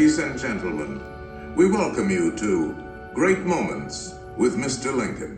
Ladies and gentlemen, we welcome you to Great Moments with Mr. Lincoln.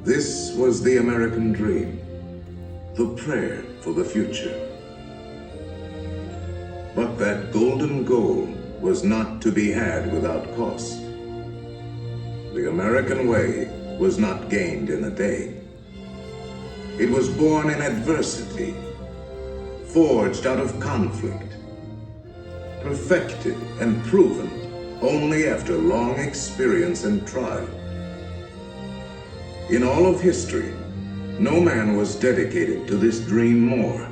This was the American dream, the prayer for the future. But that golden goal was not to be had without cost. The American way was not gained in a day. It was born in adversity, forged out of conflict, perfected and proven only after long experience and trial. In all of history, no man was dedicated to this dream more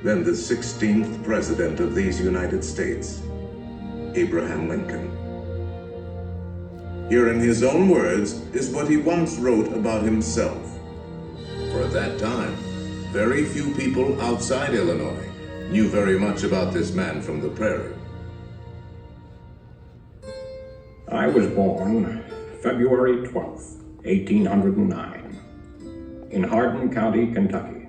than the 16th President of these United States, Abraham Lincoln. Here in his own words is what he once wrote about himself. For at that time, very few people outside Illinois knew very much about this man from the prairie. I was born February 12th. 1809, in Hardin County, Kentucky.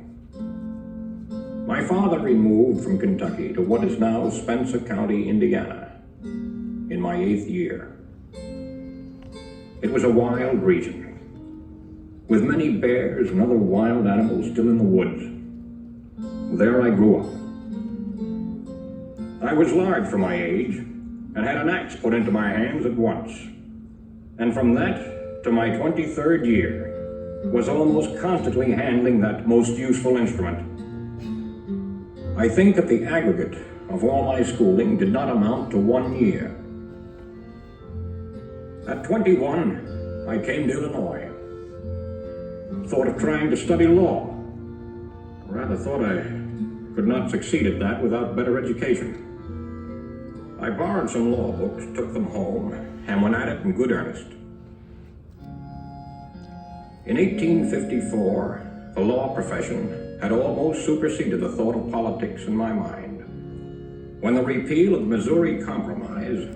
My father removed from Kentucky to what is now Spencer County, Indiana, in my 8th year. It was a wild region, with many bears and other wild animals still in the woods. There I grew up. I was large for my age, and had an axe put into my hands at once, and from that to my 23rd year, was almost constantly handling that most useful instrument. I think that the aggregate of all my schooling did not amount to 1 year. At 21, I came to Illinois. Thought of trying to study law. Rather thought I could not succeed at that without better education. I borrowed some law books, took them home, and went at it in good earnest. In 1854, the law profession had almost superseded the thought of politics in my mind, when the repeal of the Missouri Compromise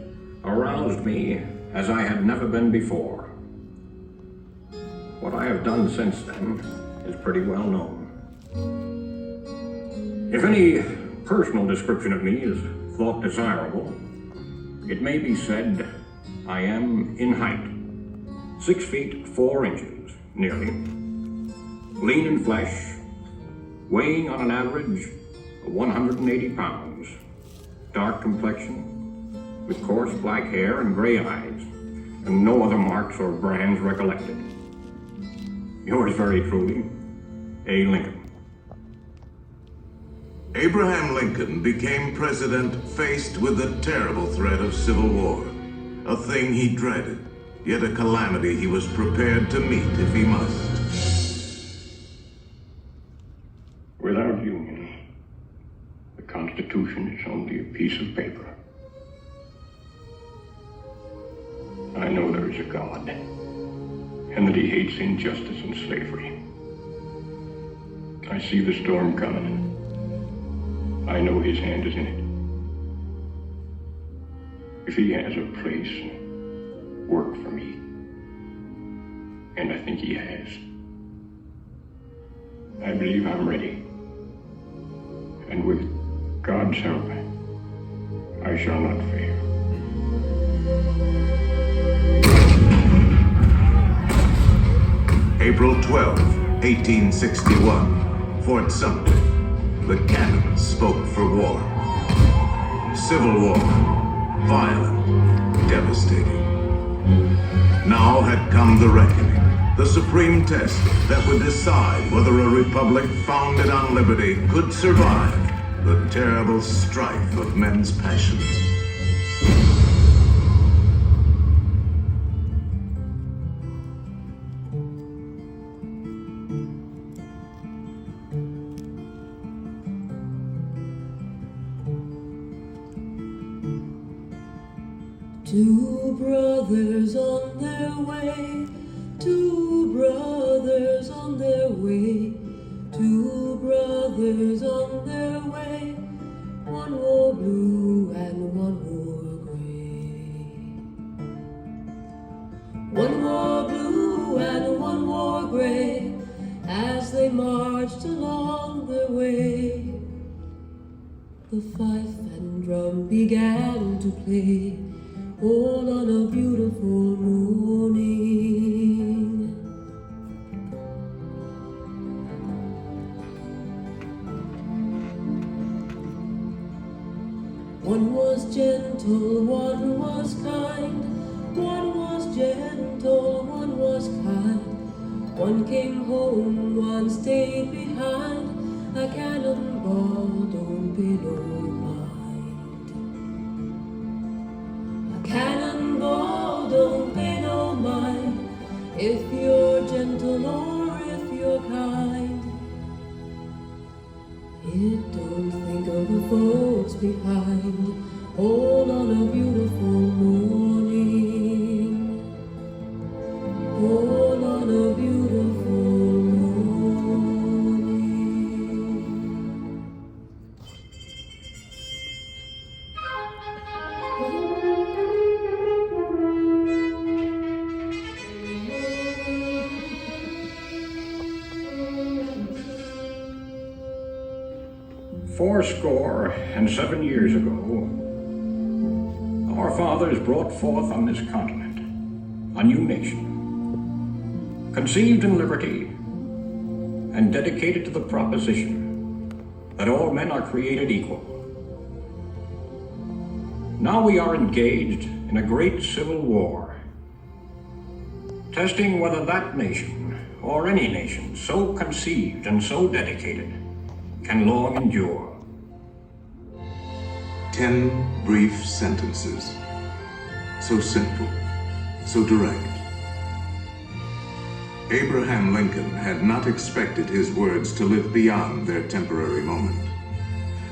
aroused me as I had never been before. What I have done since then is pretty well known. If any personal description of me is thought desirable, it may be said I am in height, 6 feet 4 inches. Nearly. Lean in flesh, weighing on an average of 180 pounds, dark complexion, with coarse black hair and gray eyes, and no other marks or brands recollected. Yours very truly, A. Lincoln. Abraham Lincoln became president faced with the terrible threat of civil war, a thing he dreaded, yet a calamity he was prepared to meet if he must. Without union, the Constitution is only a piece of paper. I know there is a God, and that he hates injustice and slavery. I see the storm coming. I know his hand is in it. If he has a place, work for me, and I think he has. I believe I'm ready, and with God's help, I shall not fail. April 12, 1861, Fort Sumter. The cannon spoke for war. Civil war, violent, devastating. Now had come the reckoning, the supreme test that would decide whether a republic founded on liberty could survive the terrible strife of men's passions. Two brothers on their way, two brothers on their way, two brothers on their way. One wore blue and one wore gray. One wore blue and one wore gray as they marched along their way. The fife and drum began to play, all on a beautiful morning. One was gentle, one was kind. One was gentle, one was kind. One came home, one stayed behind. A cannonball don't pay no mind. A cannonball don't pay no mind if you're gentle or if you're kind. It don't think of the folks behind, all on a beautiful morning, all on a beautiful morning. 87 years ago, our fathers brought forth on this continent a new nation, conceived in liberty and dedicated to the proposition that all men are created equal. Now we are engaged in a great civil war, testing whether that nation or any nation so conceived and so dedicated can long endure. 10 brief sentences, so simple, so direct. Abraham Lincoln had not expected his words to live beyond their temporary moment,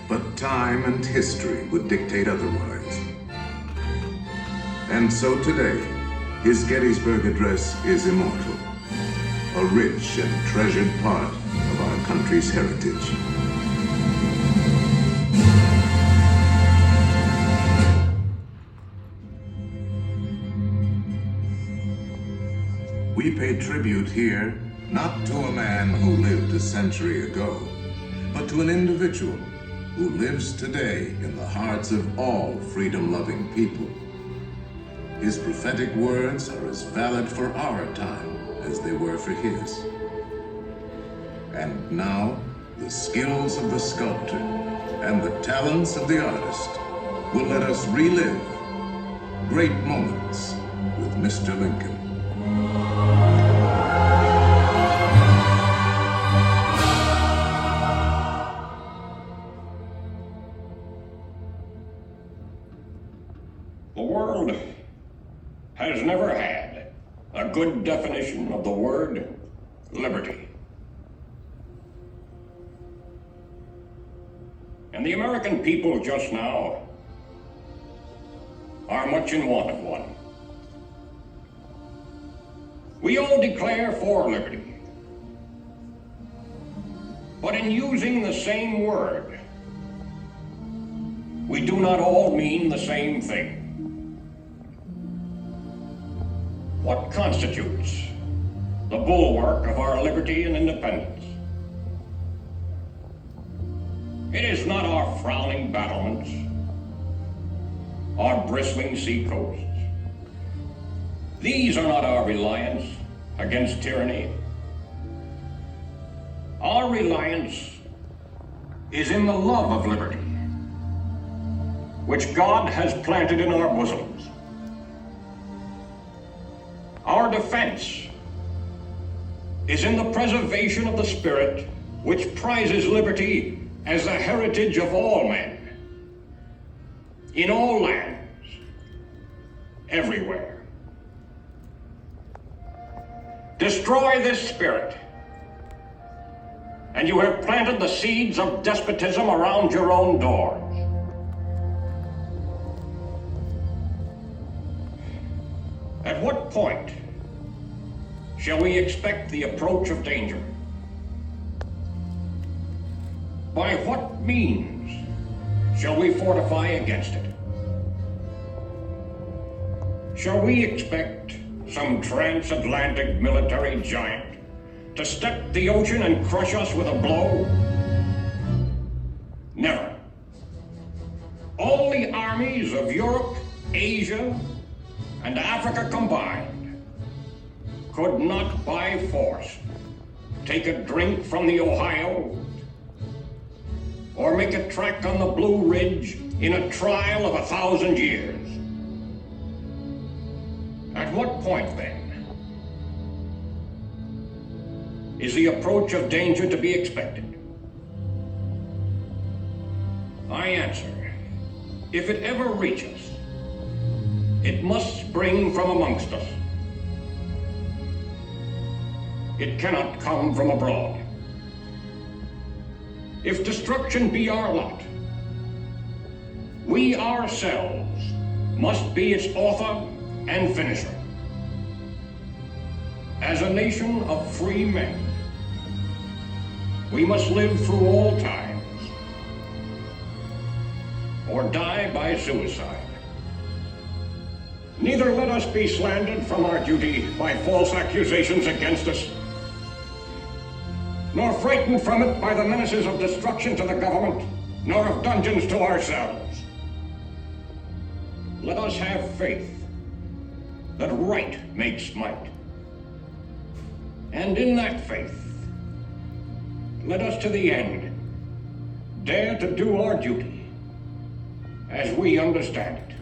but time and history would dictate otherwise. And so today, his Gettysburg Address is immortal, a rich and treasured part of our country's heritage. We pay tribute here not to a man who lived a century ago, but to an individual who lives today in the hearts of all freedom-loving people. His prophetic words are as valid for our time as they were for his. And now, the skills of the sculptor and the talents of the artist will let us relive great moments with Mr. Lincoln. The world has never had a good definition of the word liberty. And the American people just now are much in want of one. We all declare for liberty, but in using the same word, we do not all mean the same thing. What constitutes the bulwark of our liberty and independence? It is not our frowning battlements, our bristling sea coasts. These are not our reliance against tyranny. Our reliance is in the love of liberty, which God has planted in our bosoms. Our defense is in the preservation of the spirit which prizes liberty as the heritage of all men, in all lands, everywhere. Destroy this spirit, and you have planted the seeds of despotism around your own doors. At what point shall we expect the approach of danger? By what means shall we fortify against it? Shall we expect some transatlantic military giant to step the ocean and crush us with a blow? Never. All the armies of Europe, Asia, and Africa combined could not by force take a drink from the Ohio or make a track on the Blue Ridge in a trial of 1,000 years. At what point, then, is the approach of danger to be expected? I answer, if it ever reaches, it must spring from amongst us. It cannot come from abroad. If destruction be our lot, we ourselves must be its author and finisher. As a nation of free men, we must live through all times, or die by suicide. Neither let us be slandered from our duty by false accusations against us, nor frightened from it by the menaces of destruction to the government, nor of dungeons to ourselves. Let us have faith that right makes might. And in that faith, let us to the end dare to do our duty as we understand it.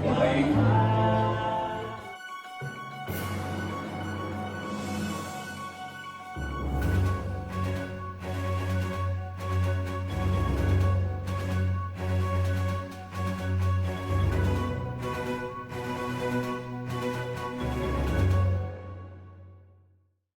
Bye.